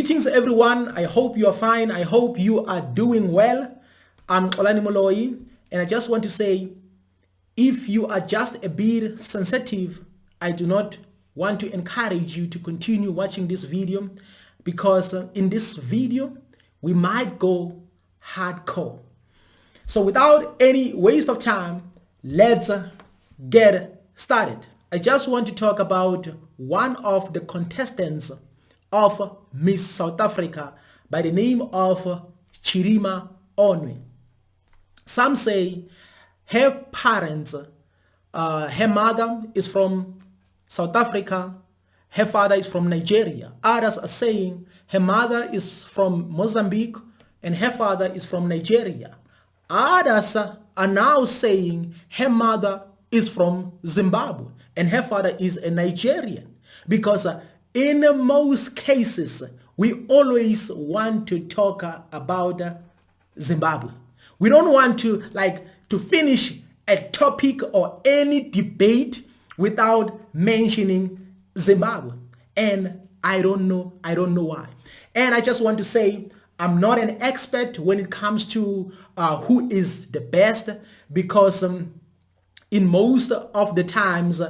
Greetings everyone, I hope you are fine, I hope you are doing well. I'm Olani Moloi, and I just want to say, if you are just a bit sensitive, I do not want to encourage you to continue watching this video, because in this video, we might go hardcore. So without any waste of time, let's get started. I just want to talk about one of the contestants of Miss South Africa by the name of Chidima Onwe. Some say her parents, her mother is from South Africa, her father is from Nigeria. Others are saying her mother is from Mozambique and her father is from Nigeria. Others are now saying her mother is from Zimbabwe and her father is a Nigerian, because in most cases, we always want to talk about Zimbabwe. We don't want to finish a topic or any debate without mentioning Zimbabwe. And I don't know why. And I just want to say, I'm not an expert when it comes to who is the best, because in most of the times,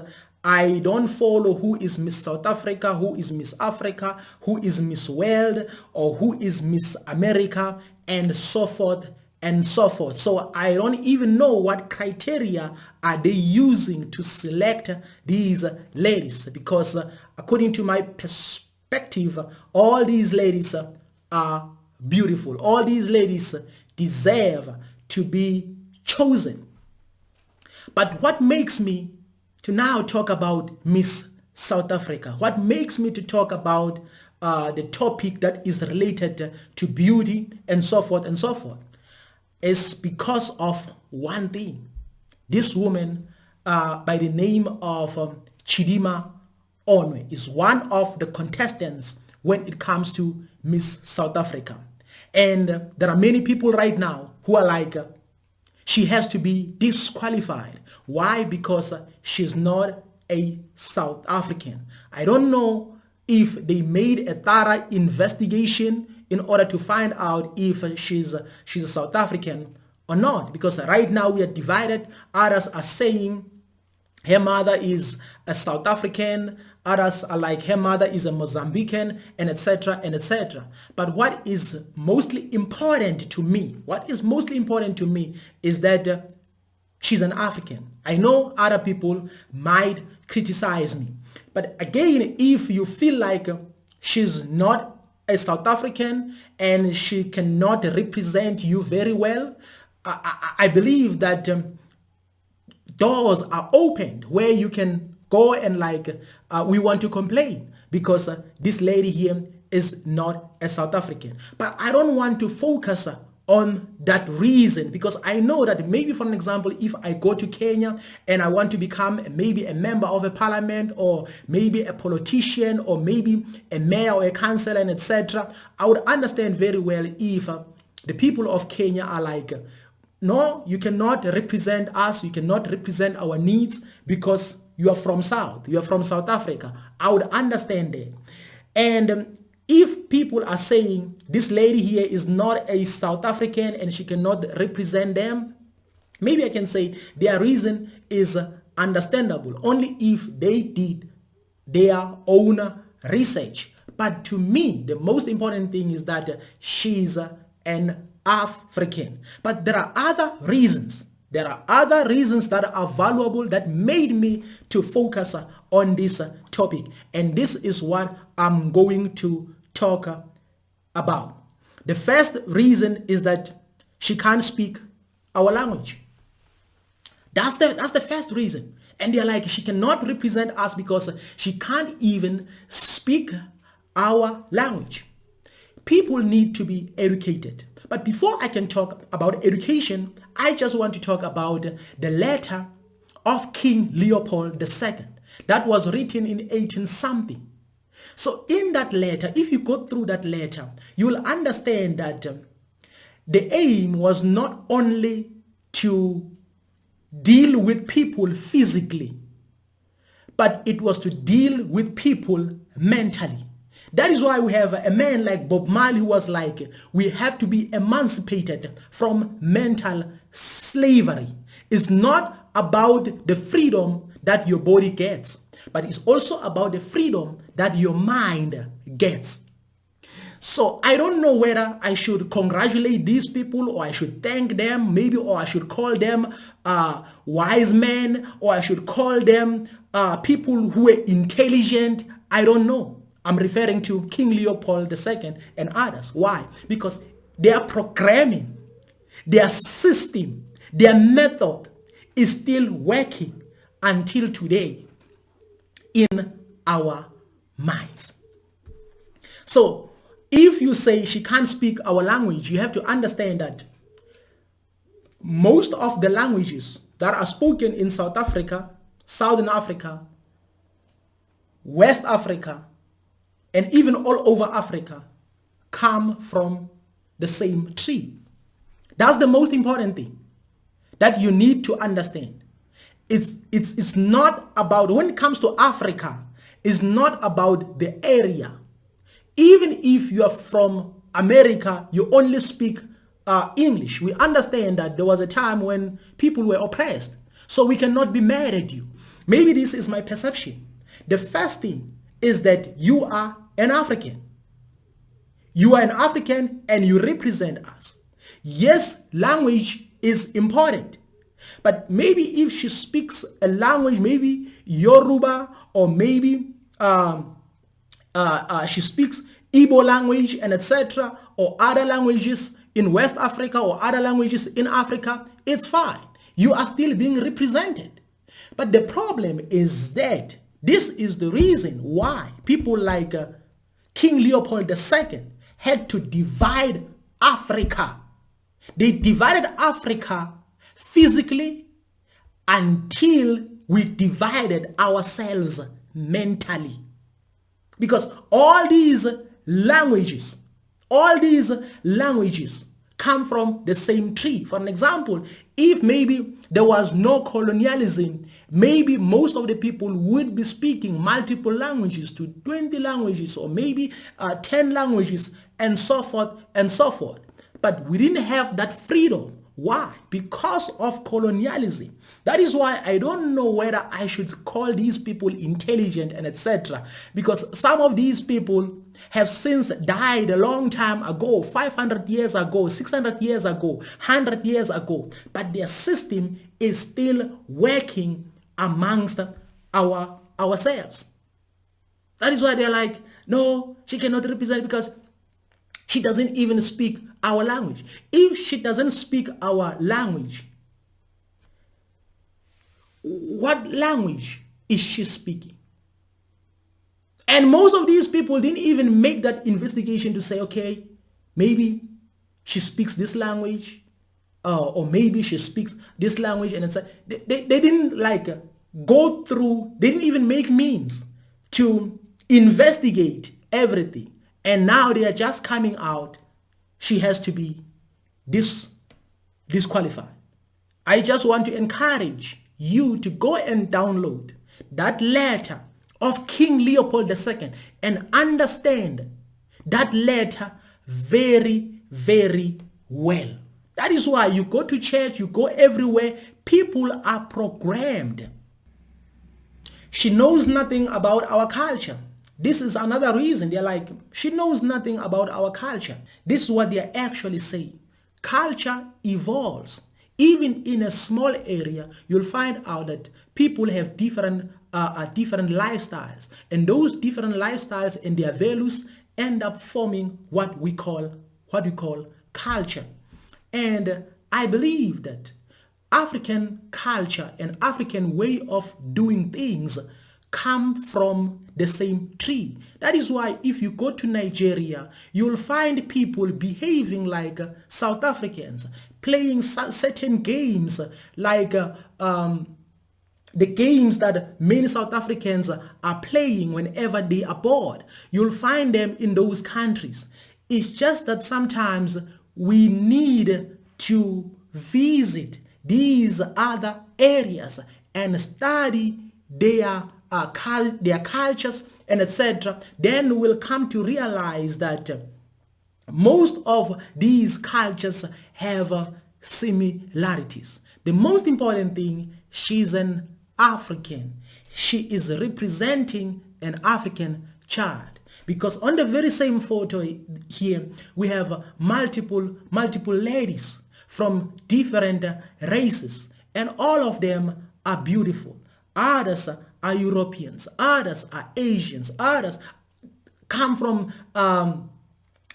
I don't follow who is Miss South Africa, who is Miss Africa, who is Miss World, or who is Miss America, and so forth and so forth. So I don't even know what criteria are they using to select these ladies, because according to my perspective, all these ladies are beautiful. All these ladies deserve to be chosen. But what makes me to now talk about Miss South Africa, what makes me to talk about the topic that is related to beauty and so forth, is because of one thing. This woman by the name of Chidima Onwe is one of the contestants when it comes to Miss South Africa. And there are many people right now who are like, she has to be disqualified. Why? Because she's not a South African. I don't know if they made a thorough investigation in order to find out if she's a South African or not. Because right now we are divided. Others are saying her mother is a South African. Others are like her mother is a Mozambican, and etc. and etc. But what is mostly important to me, is that she's an African. I know other people might criticize me. But again, if you feel like she's not a South African and she cannot represent you very well, I believe that doors are opened where you can go and we want to complain because this lady here is not a South African. But I don't want to focus on that reason, because I know that maybe, for an example, if I go to Kenya and I want to become maybe a member of a parliament, or maybe a politician, or maybe a mayor or a councillor, and etc., I would understand very well if the people of Kenya are like, no, you cannot represent us, you cannot represent our needs because you are from South, you are from South Africa. I would understand that. And if people are saying this lady here is not a South African and she cannot represent them, maybe I can say their reason is understandable, only if they did their own research. But to me, the most important thing is that she's an African. But there are other reasons. There are other reasons that are valuable that made me to focus on this topic. And this is what I'm going to talk about. The first reason is that she can't speak our language. That's the first reason. And they're like, she cannot represent us because she can't even speak our language. People need to be educated. But before I can talk about education, I just want to talk about the letter of King Leopold II that was written in 18-something. So in that letter, if you go through that letter, you will understand that the aim was not only to deal with people physically, but it was to deal with people mentally. That is why we have a man like Bob Marley who was like, we have to be emancipated from mental slavery. It's not about the freedom that your body gets, but it's also about the freedom that your mind gets. So I don't know whether I should congratulate these people or I should thank them, maybe, or I should call them wise men, or I should call them people who are intelligent. I don't know. I'm referring to King Leopold II and others. Why? Because their programming, their system, their method is still working until today in our minds. So if you say she can't speak our language, you have to understand that most of the languages that are spoken in South Africa, Southern Africa, West Africa, and even all over Africa come from the same tree. That's the most important thing that you need to understand. It's not about, when it comes to Africa, it's not about the area. Even if you are from America, you only speak English. We understand that there was a time when people were oppressed. So we cannot be mad at you. Maybe this is my perception. The first thing is that you are an African. You are an African and you represent us. Yes, language is important. But maybe if she speaks a language, maybe Yoruba, or maybe she speaks Igbo language and etc., or other languages in West Africa or other languages in Africa, it's fine. You are still being represented. But the problem is that this is the reason why people like King Leopold II had to divide Africa. They divided Africa physically until we divided ourselves mentally. Because all these languages come from the same tree. For an example, if maybe there was no colonialism, maybe most of the people would be speaking multiple languages to 20 languages or maybe 10 languages and so forth and so forth. But we didn't have that freedom. Why? Because of colonialism. That is why I don't know whether I should call these people intelligent and etc. Because some of these people have since died a long time ago, 500 years ago, 600 years ago, 100 years ago. But their system is still working amongst ourselves. That is why they're like, no, she cannot represent because she doesn't even speak our language. If she doesn't speak our language, what language is she speaking? And most of these people didn't even make that investigation to say, okay, maybe she speaks this language, or maybe she speaks this language, and it's they didn't like go through, they didn't even make means to investigate everything. And now they are just coming out, she has to be disqualified. I just want to encourage you to go and download that letter of King Leopold II and understand that letter very, very well. That is why you go to church, you go everywhere, people are programmed. She knows nothing about our culture. This is another reason. They're like, she knows nothing about our culture. This is what they're actually saying. Culture evolves. Even in a small area, you'll find out that people have different lifestyles. And those different lifestyles and their values end up forming what we call culture. And I believe that African culture and African way of doing things come from the same tree. That is why if you go to Nigeria, you'll find people behaving like South Africans, playing certain games like the games that many South Africans are playing whenever they are bored. You'll find them in those countries. It's just that sometimes we need to visit these other areas and study their cultures and etc., then we'll come to realize that most of these cultures have similarities. The most important thing, she's an African. She is representing an African child. Because on the very same photo here, we have multiple ladies from different races, and all of them are beautiful. Others are Europeans, others are Asians, others come from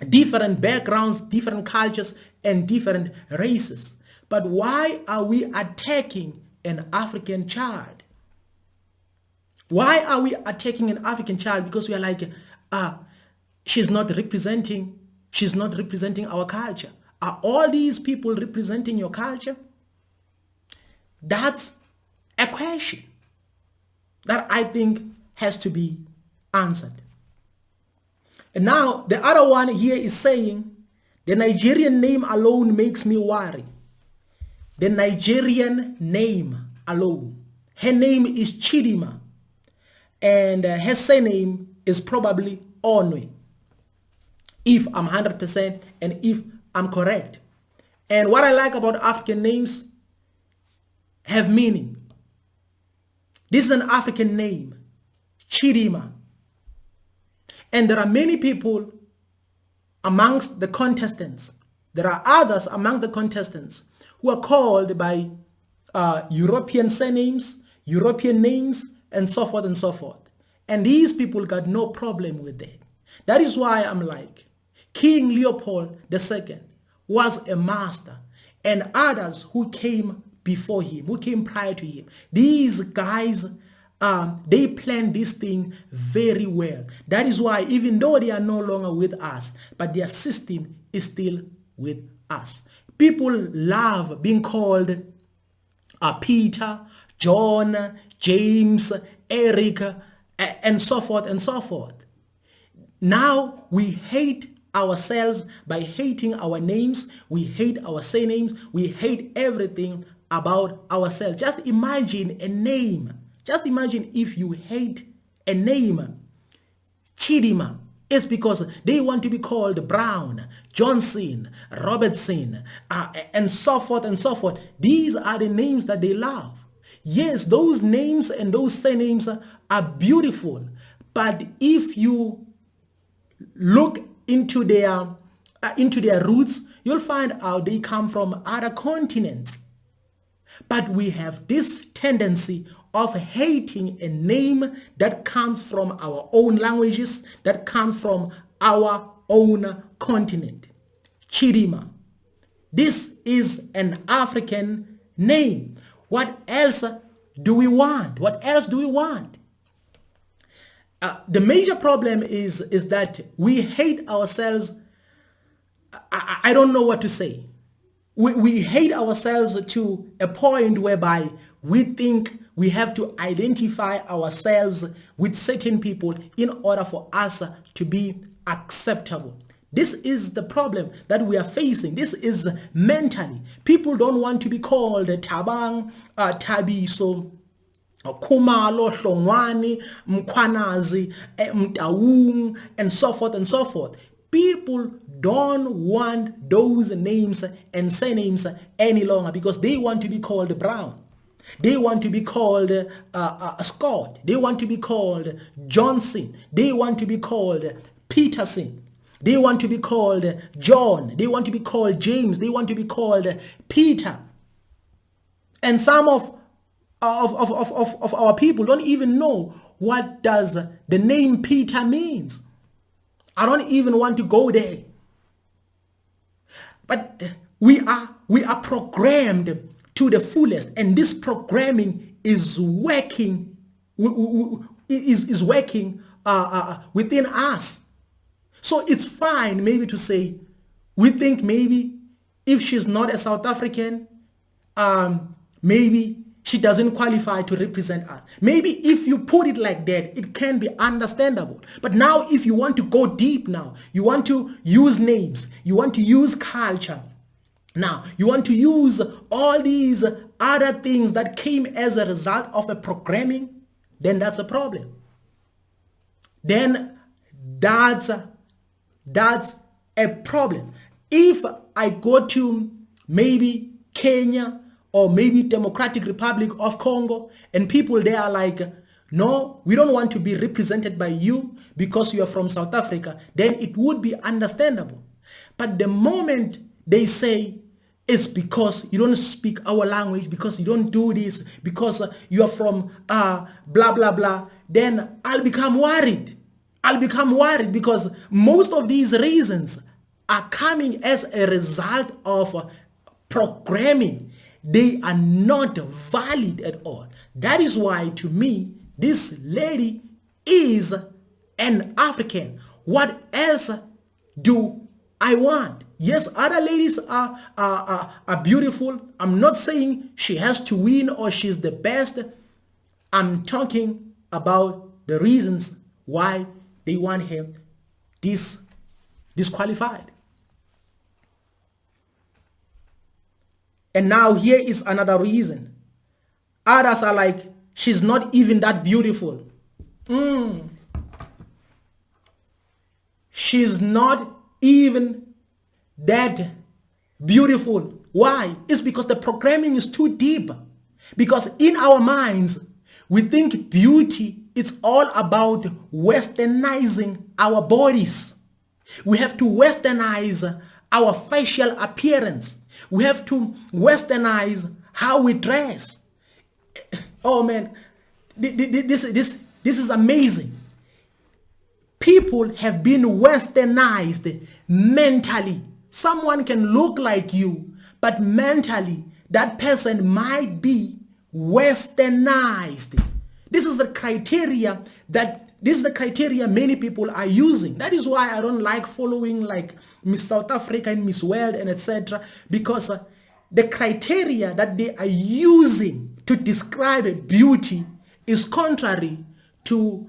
different backgrounds, different cultures, and different races. But why are we attacking an African child? Why are we attacking an African child? Because we are like, she's not representing our culture. Are all these people representing your culture? That's a question that I think has to be answered. And now the other one here is saying, the Nigerian name alone makes me worry. The Nigerian name alone. Her name is Chidima, and her surname is probably Onwe, if I'm 100% and if I'm correct. And what I like about African names, have meaning. This is an African name, Chidima. And there are many people amongst the contestants. There are others among the contestants who are called by European surnames, European names, and so forth and so forth. And these people got no problem with that. That is why I'm like, King Leopold II was a master, and others who came before him, who came prior to him. These guys, they planned this thing very well. That is why, even though they are no longer with us, but their system is still with us. People love being called Peter, John, James, Eric, and so forth and so forth. Now we hate ourselves by hating our names. We hate our surnames. We hate everything about ourselves. Just imagine a name. Just imagine if you hate a name. Chidima. It's because they want to be called Brown, Johnson, Robertson, and so forth and so forth. These are the names that they love. Yes, those names and those surnames are beautiful. But if you look into their roots, you'll find out they come from other continents. But we have this tendency of hating a name that comes from our own languages, that comes from our own continent. Chidima. This is an African name. What else do we want? What else do we want? The major problem is that we hate ourselves. I don't know what to say. We hate ourselves to a point whereby we think we have to identify ourselves with certain people in order for us to be acceptable. This is the problem that we are facing. This is mentally. People don't want to be called Tabang, Tabiso, Kumalo, Hlongwane, Mkwanazi, Mtaung, and so forth and so forth. People don't want those names and surnames any longer because they want to be called Brown. They want to be called Scott. They want to be called Johnson. They want to be called Peterson. They want to be called John. They want to be called James. They want to be called Peter. And some of our people don't even know what does the name Peter means. I don't even want to go there. But we are programmed to the fullest, and this programming is working is working within us. So it's fine maybe to say, we think maybe if she's not a South African, maybe she doesn't qualify to represent us. Maybe if you put it like that, it can be understandable. But now if you want to go deep now, you want to use names, you want to use culture, now you want to use all these other things that came as a result of a programming, then that's a problem. then that's a problem. If I go to maybe Kenya or maybe Democratic Republic of Congo and people there are like, no, we don't want to be represented by you because you are from South Africa, then it would be understandable. But the moment they say it's because you don't speak our language, because you don't do this, because you are from blah, blah, blah, then I'll become worried. I'll become worried because most of these reasons are coming as a result of programming. They are not valid at all. That is why, to me, this lady is an African. What else do I want? Yes, other ladies are beautiful. I'm not saying she has to win or she's the best. I'm talking about the reasons why they want her disqualified. And now here is another reason. Others are like, she's not even that beautiful. She's not even that beautiful. Why? It's because the programming is too deep. Because in our minds, we think beauty is all about westernizing our bodies. We have to westernize our facial appearance. We have to westernize how we dress. Oh man, this is amazing. People have been westernized mentally. Someone can look like you, but mentally that person might be westernized. This is the criteria many people are using. That is why I don't like following like Miss South Africa and Miss World and etc. Because the criteria that they are using to describe beauty is contrary to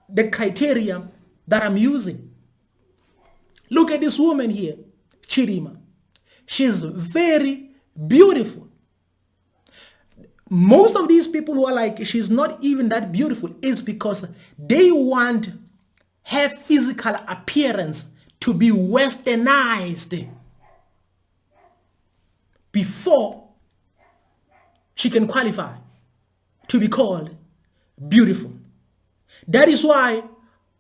the criteria that I'm using. Look at this woman here, Chidima. She's very beautiful. Most of these people who are like, she's not even that beautiful, is because they want her physical appearance to be westernized before she can qualify to be called beautiful. That is why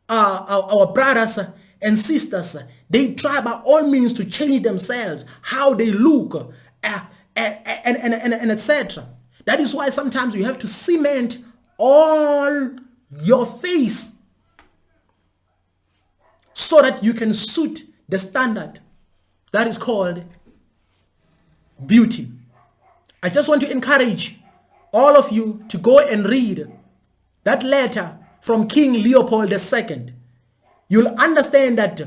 our brothers and sisters, they try by all means to change themselves, how they look, and etc. That is why sometimes you have to cement all your face so that you can suit the standard that is called beauty. I just want to encourage all of you to go and read that letter from King Leopold II. You'll understand that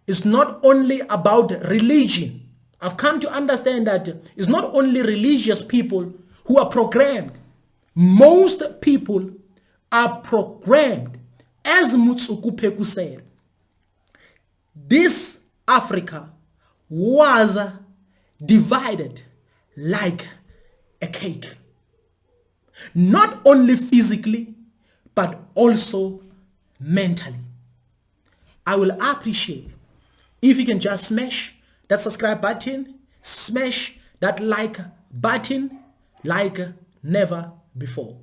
it's not only about religion. I've come to understand that it's not only religious people who are programmed. Most people are programmed. As Mutsuku Peku said, this Africa was divided like a cake. Not only physically, but also mentally. I will appreciate if you can just smash that subscribe button, smash that like button like never before.